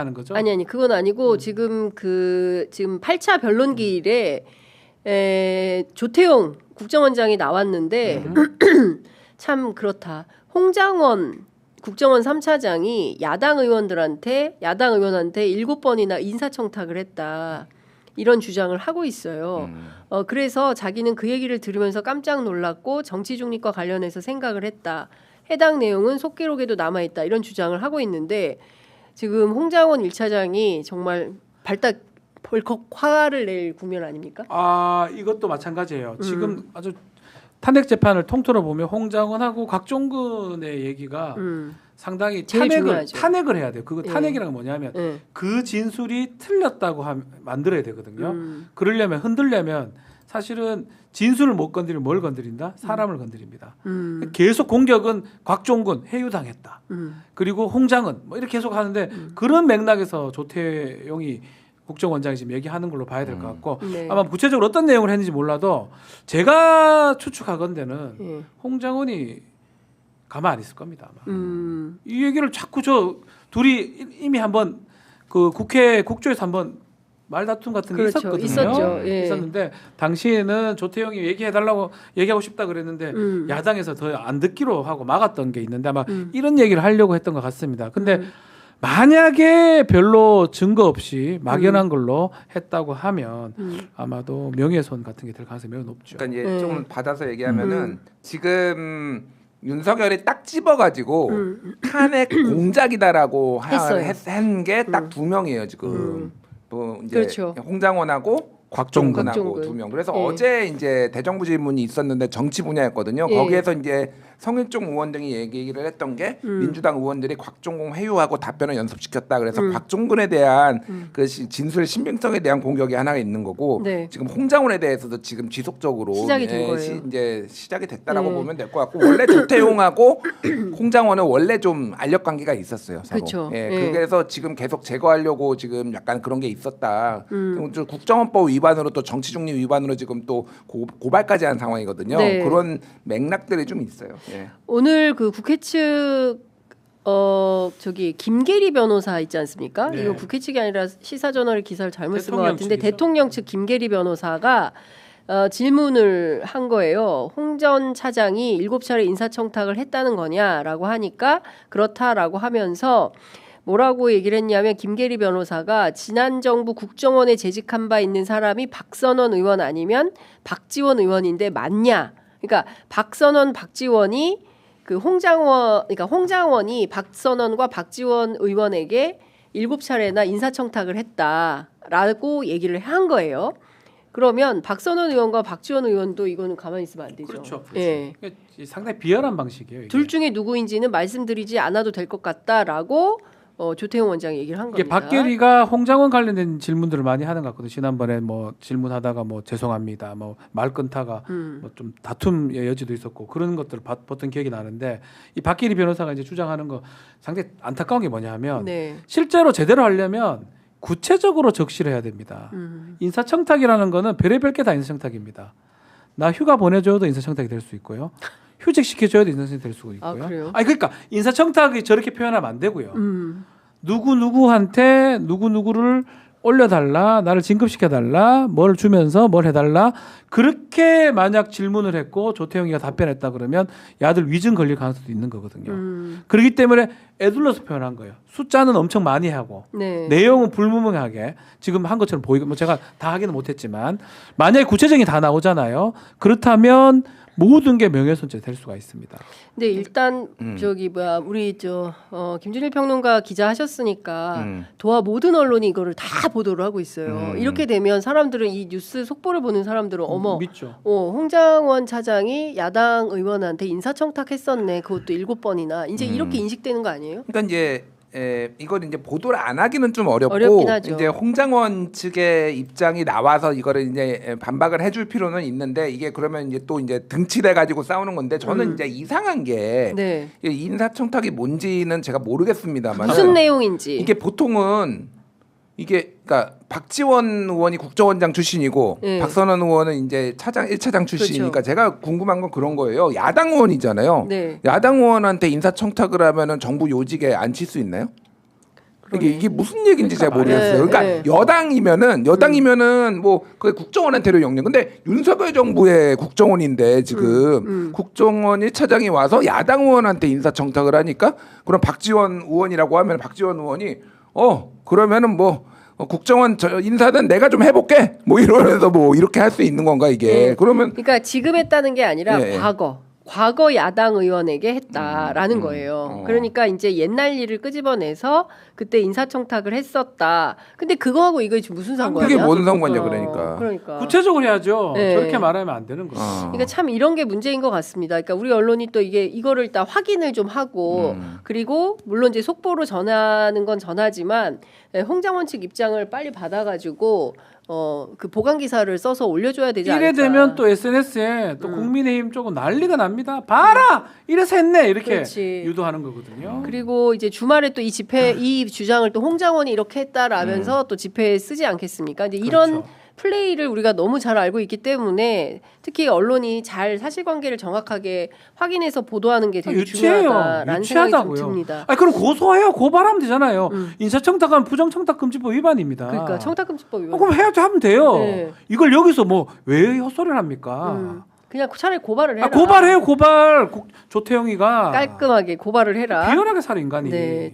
하는 거죠? 아니 그건 아니고 지금 8차 변론기일에 조태용 국정원장이 나왔는데 참 그렇다. 홍장원 국정원 3차장이 야당 의원한테 7번이나 인사청탁을 했다. 이런 주장을 하고 있어요. 그래서 자기는 그 얘기를 들으면서 깜짝 놀랐고 정치 중립과 관련해서 생각을 했다. 해당 내용은 속기록에도 남아있다. 이런 주장을 하고 있는데 지금 홍장원 1차장이 정말 벌컥 화를 낼 국면 아닙니까? 이것도 마찬가지예요. 지금 아주 탄핵 재판을 통틀어 보면 홍장원하고 곽종근의 얘기가 상당히 탄핵을 해야 돼요. 그거 탄핵이란 뭐냐면 그 진술이 틀렸다고 만들어야 되거든요. 그러려면 흔들려면 사실은 진술을 못 건드리면 뭘 건드린다? 사람을 건드립니다. 계속 공격은 곽종근 해유당했다. 그리고 홍장은 뭐 이렇게 계속 하는데 그런 맥락에서 조태용이 국정원장이 지금 얘기하는 걸로 봐야 될 것 같고 아마 구체적으로 어떤 내용을 했는지 몰라도 제가 추측하건대는 홍장원이 가만 안 있을 겁니다. 아마. 이 얘기를 자꾸 둘이 이미 한번 그 국회 국조에서 한번 말다툼 같은 게 있었거든요. 있었죠. 있었는데 당시에는 조태용이 얘기하고 싶다 그랬는데 야당에서 더 안 듣기로 하고 막았던 게 있는데 아마 이런 얘기를 하려고 했던 것 같습니다. 근데 만약에 별로 증거 없이 막연한 걸로 했다고 하면 아마도 명예훼손 같은 게 될 가능성이 매우 높죠. 그러니까 이제 좀 받아서 얘기하면은 지금 윤석열이 딱 집어가지고 탄핵 공작이다라고 한 게 딱 2명이에요 지금. 뭐 이제 그렇죠. 홍장원하고 곽종근하고 2명. 그래서 어제 이제 대정부 질문이 있었는데 정치 분야였거든요. 거기에서 이제 성일종 의원 등이 얘기를 했던 게 민주당 의원들이 곽종근 회유하고 답변을 연습시켰다. 그래서 곽종근에 대한 그 진술 신빙성에 대한 공격이 하나가 있는 거고 지금 홍장원에 대해서도 지금 지속적으로 시작이 된 거예요. 이제 시작이 됐다라고 보면 될 것 같고 원래 조태용하고 홍장원은 원래 좀 알력 관계가 있었어요. 서로. 그렇죠. 그래서 지금 계속 제거하려고 지금 약간 그런 게 있었다. 국정원법 위반으로 또 정치 중립 위반으로 지금 또 고발까지 한 상황이거든요. 그런 맥락들이 좀 있어요. 오늘 그 국회 측 김계리 변호사 있지 않습니까? 이거 국회 측이 아니라 시사저널의 기사를 잘못 쓴 것 같은데 대통령 측 김계리 변호사가 질문을 한 거예요. 홍 전 차장이 7차례 인사청탁을 했다는 거냐라고 하니까 그렇다라고 하면서 뭐라고 얘기를 했냐면 김계리 변호사가 지난 정부 국정원에 재직한 바 있는 사람이 박선원 의원 아니면 박지원 의원인데 맞냐? 그러니까 박선원, 박지원이 그러니까 홍장원이 박선원과 박지원 의원에게 7차례나 인사청탁을 했다라고 얘기를 한 거예요. 그러면 박선원 의원과 박지원 의원도 이거는 가만히 있으면 안 되죠. 그렇죠. 그러니까 상당히 비열한 방식이에요. 이게. 둘 중에 누구인지는 말씀드리지 않아도 될 것 같다라고 조태용 원장이 얘기를 한 겁니다. 박계리가 홍장원 관련된 질문들을 많이 하는 것 같거든요. 지난번에 뭐 질문하다가 뭐 죄송합니다, 뭐 말 끊다가 뭐 좀 다툼의 여지도 있었고 그런 것들을 봤던 기억이 나는데 이 박계리 변호사가 이제 주장하는 거 상당히 안타까운 게 뭐냐면 실제로 제대로 하려면 구체적으로 적시를 해야 됩니다. 인사청탁이라는 거는 별의별 게 다 인사청탁입니다. 나 휴가 보내줘도 인사청탁이 될 수 있고요. 휴직 시켜줘야도 인사청탁이 될 수 있고요. 그래요? 그러니까 인사청탁이 저렇게 표현하면 안 되고요. 누구한테 누구를 올려달라, 나를 진급시켜달라, 뭘 주면서 뭘 해달라 그렇게 만약 질문을 했고 조태용이가 답변했다 그러면 야들 위증 걸릴 가능성도 있는 거거든요. 그렇기 때문에 애둘러서 표현한 거예요. 숫자는 엄청 많이 하고 내용은 불분명하게 지금 한 것처럼 보이고 뭐 제가 다 하기는 못했지만 만약에 구체적인 다 나오잖아요. 그렇다면 모든 게 명예훼손죄 될 수가 있습니다. 근데 일단 우리 김준일 평론가 기자 하셨으니까 도하 모든 언론이 이거를 다 보도를 하고 있어요. 이렇게 되면 사람들은 이 뉴스 속보를 보는 사람들은 어머, 믿죠. 홍장원 차장이 야당 의원한테 인사청탁했었네. 그것도 7번이나 이제 이렇게 인식되는 거 아니에요? 그러니까 이제 이걸 이제 보도를 안 하기는 좀 어렵고 어렵긴 하죠. 이제 홍장원 측의 입장이 나와서 이거를 이제 반박을 해줄 필요는 있는데 이게 그러면 이제 또 이제 등치돼 가지고 싸우는 건데 저는 이제 이상한 게 인사청탁이 뭔지는 제가 모르겠습니다만 무슨 내용인지 이게 보통은 이게 그러니까 박지원 의원이 국정원장 출신이고 박선원 의원은 이제 1차장 출신이니까 제가 궁금한 건 그런 거예요. 야당 의원이잖아요. 야당 의원한테 인사청탁을 하면은 정부 요직에 앉힐 수 있나요? 이게 무슨 얘기인지 잘 모르겠어요. 네, 그러니까 네. 여당이면은 뭐 그 국정원한테로 영역. 근데 윤석열 정부의 국정원인데 지금 국정원이 차장이 와서 야당 의원한테 인사청탁을 하니까 그럼 박지원 의원이라고 하면 박지원 의원이 그러면은 뭐 국정원 인사는 내가 좀 해볼게. 뭐 이러면서 뭐 이렇게 할 수 있는 건가 이게. 그러면 그러니까 지금 했다는 게 아니라 예, 예. 과거 야당 의원에게 했다라는 거예요. 그러니까 이제 옛날 일을 끄집어내서 그때 인사청탁을 했었다. 근데 그거하고 이거 지금 무슨 상관이야? 그게 뭔 상관이야 그러니까. 구체적으로 해야죠. 네. 저렇게 말하면 안 되는 거죠. 그러니까 참 이런 게 문제인 것 같습니다. 그러니까 우리 언론이 또 이거를 일단 확인을 좀 하고 그리고 물론 이제 속보로 전하는 건 전하지만 홍장원 측 입장을 빨리 받아가지고 그 보강 기사를 써서 올려줘야 되지 않을까. 이래 되면 또 SNS에 또 국민의힘 쪽은 난리가 납니다. 봐라 이래서 했네 이렇게 그렇지. 유도하는 거거든요. 그리고 이제 주말에 또 이 집회 이 주장을 또 홍장원이 이렇게 했다라면서 또 집회에 쓰지 않겠습니까? 이제 이런 그렇죠. 플레이를 우리가 너무 잘 알고 있기 때문에 특히 언론이 잘 사실관계를 정확하게 확인해서 보도하는 게 되게 중요하다라는 생각이 좀 듭니다. 그럼 고소해요. 고발하면 되잖아요. 인사청탁하면 부정청탁금지법 위반입니다. 그러니까 청탁금지법 위반. 그럼 해야지 하면 돼요. 네. 이걸 여기서 뭐 왜 헛소리를 합니까? 그냥 차라리 고발을 해라. 고발해요. 고발. 조태영이가 깔끔하게 고발을 해라. 비열하게 살 인간이. 네.